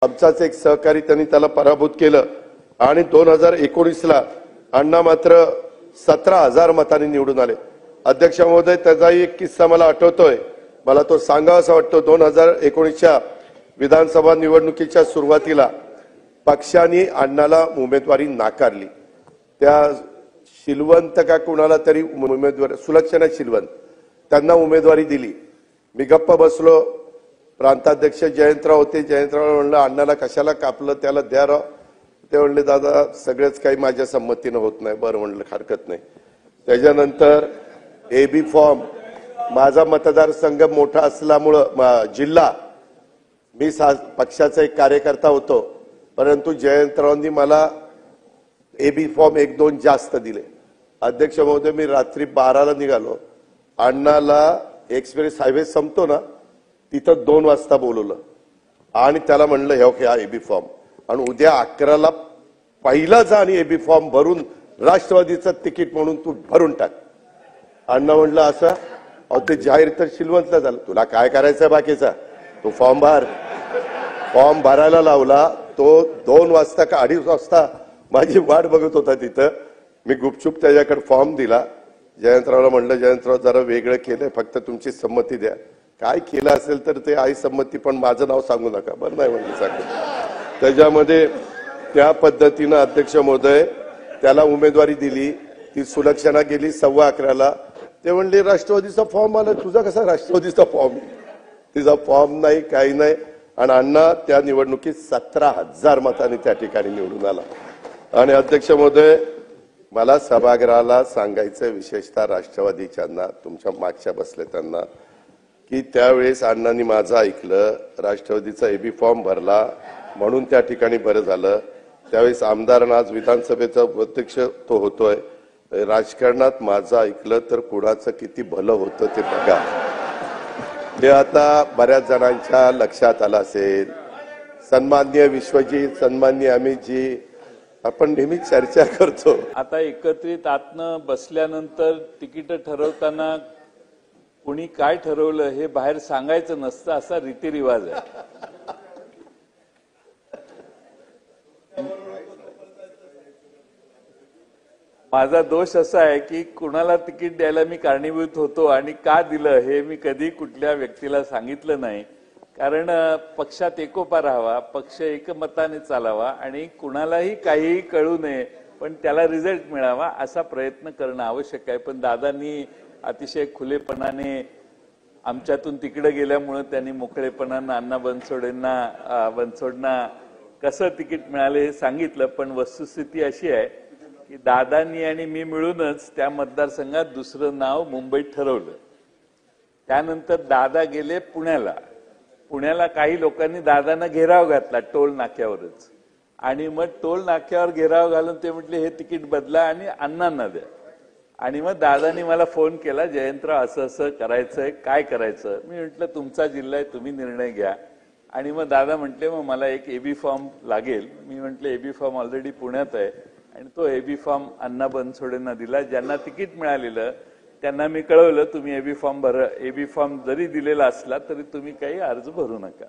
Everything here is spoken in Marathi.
आमचाच एक सहकारी त्यांनी त्याला पराभूत केलं आणि 2019ला अण्णा मात्र 17,000 मतांनी निवडून आले। अध्यक्ष महोदय, त्याचाही एक किस्सा मला आठवतोय, मला तो सांगावासा वाटतो। 2019च्या विधानसभा निवडणुकीच्या सुरुवातीला पक्षाने अण्णाला उमेदवारी नाकारली। त्या शिलवंत का कोणाला तरी उमेदवारी, सुलक्षणा शिलवंत, त्यांना उमेदवारी दिली। मी गप्प बसलो। प्रांताध्यक्ष जयंतराव होते। जयंतराव म्हणलं अण्णाला कशाला कापलं, त्याला द्या राव। ते म्हणले दादा सगळेच काही माझ्या संमतीने होत नाही। बरं म्हणलं हरकत नाही। त्याच्यानंतर एबी फॉर्म, माझा मतदारसंघ मोठा असल्यामुळे जिल्हा, मी पक्षाचा एक कार्यकर्ता होतो, परंतु जयंतरावांनी मला एबी फॉर्म 1-2 जास्त दिले। अध्यक्ष महोदय, मी रात्री 12ला निघालो। अण्णाला एक्सप्रेस हायवे संपतो ना तिथं 2 वाजता बोलवलं आणि त्याला म्हणलं हे हा एबी फॉर्म, आणि उद्या 11ला पहिला जा आणि एबी फॉर्म भरून राष्ट्रवादीचं तिकीट म्हणून तू भरून टाक। अण्णा म्हणलं असं? अहो ते जाहीर तर शिलवंतला झालं, तुला काय करायचं बाकीचा, तो फॉर्म भर। फॉर्म भरायला लावला। तो 2 वाजता का 2:30 वाजता माझी वाट बघत होता तिथं। मी गुपचूप त्याच्याकडे फॉर्म दिला। जयंतरावला म्हणलं जयंतराव जरा वेगळं केलंय, फक्त तुमची संमती द्या। काय केलं असेल तर ते आई संमती, पण माझं नाव सांगू नका। बरं नाही म्हणलं सांगतो। त्याच्यामध्ये त्या पद्धतीनं अध्यक्ष महोदय त्याला उमेदवारी दिली। ती सुलक्षणा गेली 11:15ला। ते म्हणले राष्ट्रवादीचा फॉर्म आला। तुझा कसा राष्ट्रवादीचा फॉर्म? तिचा फॉर्म नाही, काही नाही। आणि अण्णा त्या निवडणुकीत 17,000 मतांनी त्या ठिकाणी निवडून आला। आणि अध्यक्ष महोदय, मला सभागृहाला सांगायचं, विशेषतः राष्ट्रवादीच्यांना, तुमच्या मागच्या बसले त्यांना, की त्यावेळेस अण्णांनी माझं ऐकलं, राष्ट्रवादीचा एबी फॉर्म भरला म्हणून त्या ठिकाणी बरं झालं। त्यावेळेस आमदार, आज विधानसभेचा अध्यक्ष तो होतोय। राजकारणात माझं ऐकलं तर कुणाचं किती भलं होतं ते बघा। हे आता बऱ्याच जणांच्या लक्षात आलं असेल। सन्माननीय विश्वजीत, सन्माननीय अमितजी, आपण नेहमी चर्चा करतो। आता एकत्रित आतनं बसल्यानंतर तिकीट ठरवताना कोणी काय ठरवलं हे बाहेर सांगायचं नसतं, असा रीतिरिवाज आहे। माझा दोष असा आहे की कुणाला तिकीट द्यायला मी कारणीभूत होतो आणि का दिलं हे मी कधी कुठल्या व्यक्तीला सांगितलं नाही। कारण पक्षात एकोपा राहावा, पक्ष एकमताने चालावा आणि कुणालाही काहीही कळू नये, पण त्याला रिझल्ट मिळावा असा प्रयत्न करणं आवश्यक आहे। पण दादांनी अतिशय खुलेपणाने आमच्यातून तिकडे गेल्यामुळे त्यांनी मोकळेपणानं अण्णा बनसोडना कसं तिकीट मिळाले हे सांगितलं। पण वस्तुस्थिती अशी आहे की दादांनी आणि मी मिळूनच त्या मतदारसंघात दुसरं नाव मुंबईत ठरवलं। त्यानंतर दादा गेले पुण्याला। पुण्याला काही लोकांनी दादांना घेराव घातला टोल नाक्यावरच, आणि मग टोल नाक्यावर घेराव घालून ते म्हटले हे तिकीट बदला आणि अण्णांना द्या। आणि मग दादांनी मला फोन केला, जयंतराव असं असं करायचंय, काय करायचं? मी म्हटलं तुमचा जिल्हा आहे, तुम्ही निर्णय घ्या। आणि मग दादा म्हटले मग मला एक एबी फॉर्म लागेल। मी म्हटले एबी फॉर्म ऑलरेडी पुण्यात आहे, आणि तो एबी फॉर्म अण्णा बनसोडेंना दिला। ज्यांना तिकीट मिळालेलं त्यांना मी कळवलं तुम्ही एबी फॉर्म भरा, एबी फॉर्म जरी दिलेला असला तरी तुम्ही काही अर्ज भरू नका।